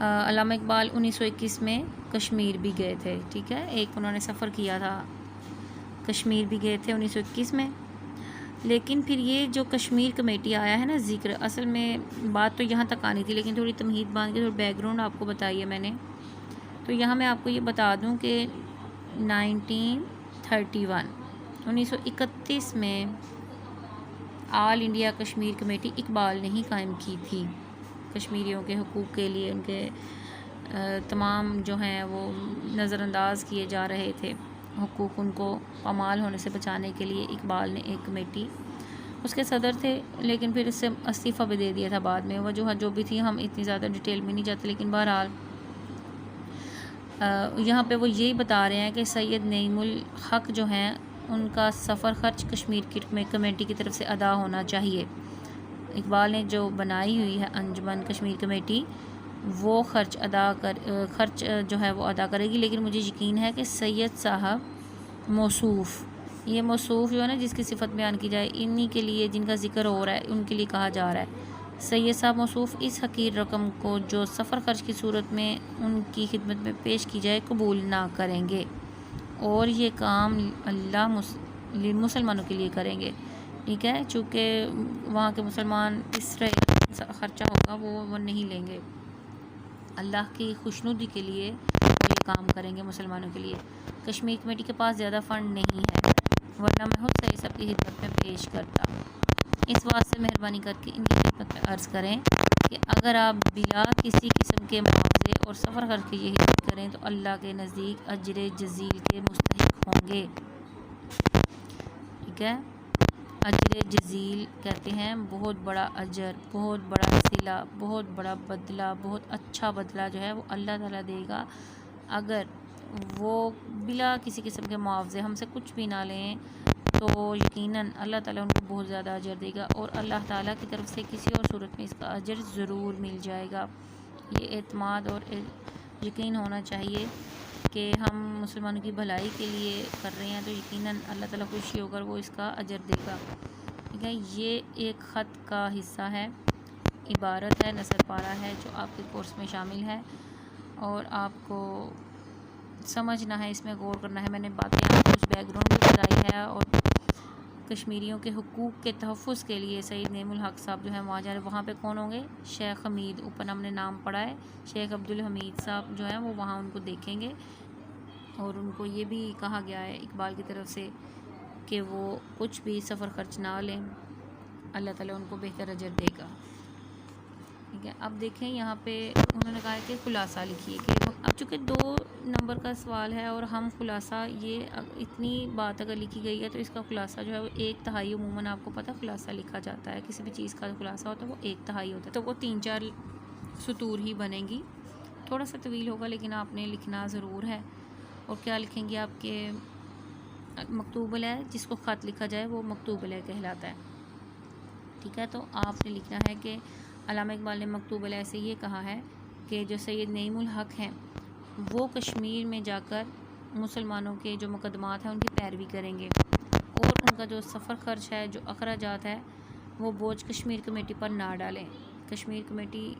علامہ اقبال 1921 میں کشمیر بھی گئے تھے، ٹھیک ہے، ایک انہوں نے سفر کیا تھا، کشمیر بھی گئے تھے 1921 میں۔ لیکن پھر یہ جو کشمیر کمیٹی آیا ہے نا ذکر، اصل میں بات تو یہاں تک آنی تھی، لیکن تھوڑی تمہید باندھ کے تھوڑی بیک گراؤنڈ آپ کو بتائی ہے میں نے۔ تو یہاں میں آپ کو یہ بتا دوں کہ 1931 میں آل انڈیا کشمیر کمیٹی اقبال نے ہی قائم کی تھی، کشمیریوں کے حقوق کے لیے، ان کے تمام جو ہیں وہ نظر انداز کیے جا رہے تھے حقوق، ان کو پامال ہونے سے بچانے کے لیے اقبال نے ایک کمیٹی، اس کے صدر تھے، لیکن پھر اس سے استعفیٰ بھی دے دیا تھا بعد میں، وجوہات جو بھی تھی ہم اتنی زیادہ ڈیٹیل میں نہیں جاتے، لیکن بہرحال یہاں پہ وہ یہی بتا رہے ہیں کہ سید نعیم الحق جو ہیں ان کا سفر خرچ کشمیر کمیٹی کی طرف سے ادا ہونا چاہیے۔ اقبال نے جو بنائی ہوئی ہے انجمن کشمیر کمیٹی، وہ خرچ جو ہے وہ ادا کرے گی، لیکن مجھے یقین ہے کہ سید صاحب موصوف، یہ موصوف جو ہے نا جس کی صفت بیان کی جائے، انہی کے لیے جن کا ذکر ہو رہا ہے ان کے لیے کہا جا رہا ہے، سید صاحب موصوف اس حقیر رقم کو جو سفر خرچ کی صورت میں ان کی خدمت میں پیش کی جائے قبول نہ کریں گے، اور یہ کام اللہ مسلمانوں کے لیے کریں گے، ٹھیک ہے، چونکہ وہاں کے مسلمان اس طرح خرچہ ہوگا وہ نہیں لیں گے، اللہ کی خوشنودی کے لیے وہ یہ کام کریں گے مسلمانوں کے لیے۔ کشمیر کمیٹی کے پاس زیادہ فنڈ نہیں ہے، ورنہ میں خود سے سب کی خدمت میں پیش کرتا۔ اس واسطے مہربانی کر کے ان کی خدمت میں عرض کریں کہ اگر آپ بلا کسی قسم کے معاوضے اور سفر کر کے یہ خدمت کریں تو اللہ کے نزدیک اجر جزیل کے مستحق ہوں گے، ٹھیک ہے، اجر جزیل کہتے ہیں بہت بڑا اجر، بہت بڑا صلہ، بہت بڑا بدلہ، بہت اچھا بدلہ جو ہے وہ اللہ تعالیٰ دے گا، اگر وہ بلا کسی قسم کے معاوضے ہم سے کچھ بھی نہ لیں تو یقیناً اللہ تعالیٰ ان کو بہت زیادہ اجر دے گا، اور اللہ تعالیٰ کی طرف سے کسی اور صورت میں اس کا اجر ضرور مل جائے گا۔ یہ اعتماد اور یقین ہونا چاہیے کہ ہم مسلمانوں کی بھلائی کے لیے کر رہے ہیں، تو یقیناً اللہ تعالیٰ خوشی ہوگر وہ اس کا اجر دے گا، ٹھیک ہے۔ یہ ایک خط کا حصہ ہے، عبارت ہے، نثر پارہ ہے جو آپ کے کورس میں شامل ہے، اور آپ کو سمجھنا ہے، اس میں غور کرنا ہے، میں نے باتیں آپ کو اس بیک گراؤنڈ بھی بتائی ہے، اور کشمیریوں کے حقوق کے تحفظ کے لیے سید نعیم الحق صاحب جو ہیں وہاں جا رہے ہیں، وہاں پہ کون ہوں گے؟ شیخ حمید، اوپر ہم نے نام پڑھا ہے، شیخ عبدالحمید صاحب جو ہیں وہ وہاں ان کو دیکھیں گے، اور ان کو یہ بھی کہا گیا ہے اقبال کی طرف سے کہ وہ کچھ بھی سفر خرچ نہ لیں، اللہ تعالیٰ ان کو بہتر اجر دے گا، ٹھیک ہے۔ اب دیکھیں یہاں پہ انہوں نے کہا ہے کہ خلاصہ لکھیے، کہ اب چونکہ 2 نمبر کا سوال ہے اور ہم خلاصہ، یہ اتنی بات اگر لکھی گئی ہے تو اس کا خلاصہ جو ہے وہ 1/3، عموماً آپ کو پتہ خلاصہ لکھا جاتا ہے کسی بھی چیز کا خلاصہ ہوتا ہے وہ 1/3 ہوتا ہے، تو وہ 3-4 سطور ہی بنے گی، تھوڑا سا طویل ہوگا لیکن آپ نے لکھنا ضرور ہے۔ اور کیا لکھیں گے؟ آپ کے مکتوب علیہ، جس کو خط لکھا جائے وہ مکتوب علیہ کہلاتا ہے، ٹھیک ہے۔ تو آپ نے لکھنا ہے کہ علامہ اقبال نے مکتوب علیہ سے یہ کہا ہے کہ جو سید نعیم الحق ہیں وہ کشمیر میں جا کر مسلمانوں کے جو مقدمات ہیں ان کی پیروی کریں گے، اور ان کا جو سفر خرچ ہے، جو اخراجات ہے، وہ بوجھ کشمیر کمیٹی پر نہ ڈالیں، کشمیر کمیٹی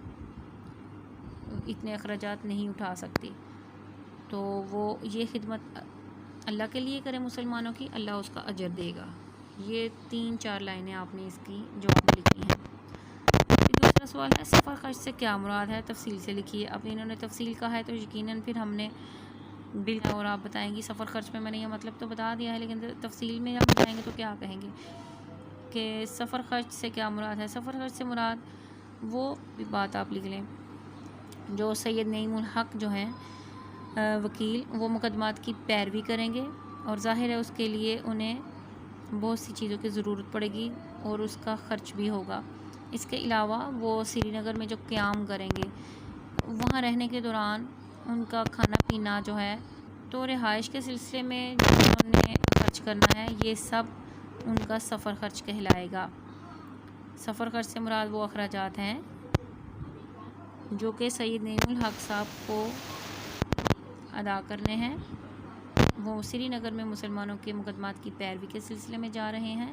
اتنے اخراجات نہیں اٹھا سکتی، تو وہ یہ خدمت اللہ کے لیے کریں مسلمانوں کی، اللہ اس کا اجر دے گا۔ یہ 3-4 لائنیں آپ نے اس کی جواب میں لکھی ہیں۔ دوسرا سوال ہے سفر خرچ سے کیا مراد ہے، تفصیل سے لکھیے۔ اب انہوں نے تفصیل کہا ہے تو یقیناً پھر ہم نے بل، اور آپ بتائیں گی سفر خرچ میں نے یہ مطلب تو بتا دیا ہے، لیکن تفصیل میں ہم بتائیں گے تو کیا کہیں گے کہ سفر خرچ سے کیا مراد ہے۔ سفر خرچ سے مراد وہ بات آپ لکھ لیں جو سید نعیم الحق جو ہیں وکیل، وہ مقدمات کی پیروی کریں گے، اور ظاہر ہے اس کے لیے انہیں بہت سی چیزوں کی ضرورت پڑے گی اور اس کا خرچ بھی ہوگا۔ اس کے علاوہ وہ سری نگر میں جو قیام کریں گے، وہاں رہنے کے دوران ان کا کھانا پینا جو ہے، تو رہائش کے سلسلے میں جو انہوں نے خرچ کرنا ہے، یہ سب ان کا سفر خرچ کہلائے گا۔ سفر خرچ سے مراد وہ اخراجات ہیں جو کہ سید نعیم الحق صاحب کو ادا کرنے ہیں، وہ سری نگر میں مسلمانوں کے مقدمات کی پیروی کے سلسلے میں جا رہے ہیں،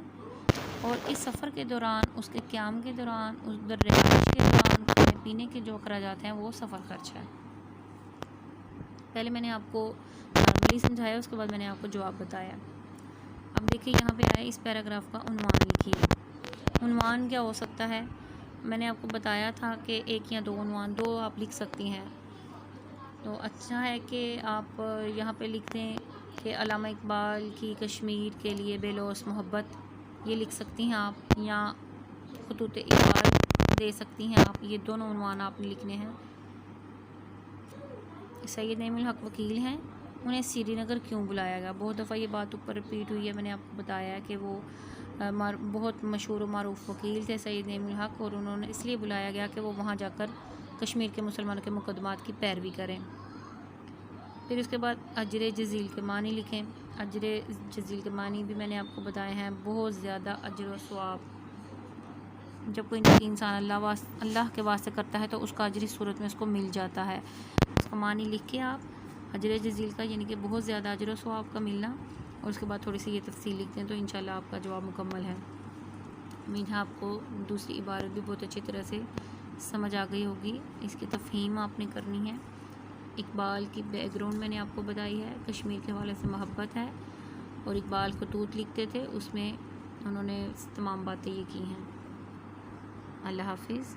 اور اس سفر کے دوران، اس کے قیام کے دوران، اس رہائش کے دوران کھانے پینے کے جو اخراجات ہیں وہ سفر خرچ ہے۔ پہلے میں نے آپ کو نارملی سمجھایا، اس کے بعد میں نے آپ کو جواب بتایا۔ اب دیکھیے یہاں پہ آئے اس پیراگراف کا عنوان لکھیے۔ عنوان کیا ہو سکتا ہے؟ میں نے آپ کو بتایا تھا کہ ایک یا دو عنوان، دو آپ لکھ سکتی ہیں، تو اچھا ہے کہ آپ یہاں پہ لکھ دیں کہ علامہ اقبال کی کشمیر کے لیے بے لوث محبت، یہ لکھ سکتی ہیں آپ، یا خطوط اقبال دے سکتی ہیں آپ۔ یہ دونوں عنوان آپ نے لکھنے ہیں۔ سید نعیم الحق وکیل ہیں، انہیں سری نگر کیوں بلایا گیا؟ بہت دفعہ یہ بات اوپر رپیٹ ہوئی ہے، میں نے آپ کو بتایا کہ وہ بہت مشہور و معروف وکیل تھے سید نعیم الحق، اور انہوں نے اس لیے بلایا گیا کہ وہ وہاں جا کر کشمیر کے مسلمانوں کے مقدمات کی پیروی کریں۔ پھر اس کے بعد اجر جزیل کے معنی لکھیں۔ اجر جزیل کے معنی بھی میں نے آپ کو بتائے ہیں، بہت زیادہ اجر و ثواب جب کوئی انسان اللہ کے واسطے کرتا ہے تو اس کا اجر اس صورت میں اس کو مل جاتا ہے۔ اس کا معنی لکھ کے آپ اجر جزیل کا، یعنی کہ بہت زیادہ اجر و ثواب کا ملنا، اور اس کے بعد تھوڑی سی یہ تفصیل لکھ دیں تو انشاءاللہ آپ کا جواب مکمل ہے۔ امید ہے آپ کو دوسری عبارت بھی بہت اچھی طرح سے سمجھ آ گئی ہوگی۔ اس کی تفہیم آپ نے کرنی ہے۔ اقبال کی بیک گراؤنڈ میں نے آپ کو بتائی ہے، کشمیر کے حوالے سے محبت ہے، اور اقبال خطوط لکھتے تھے، اس میں انہوں نے تمام باتیں یہ کی ہیں۔ اللہ حافظ۔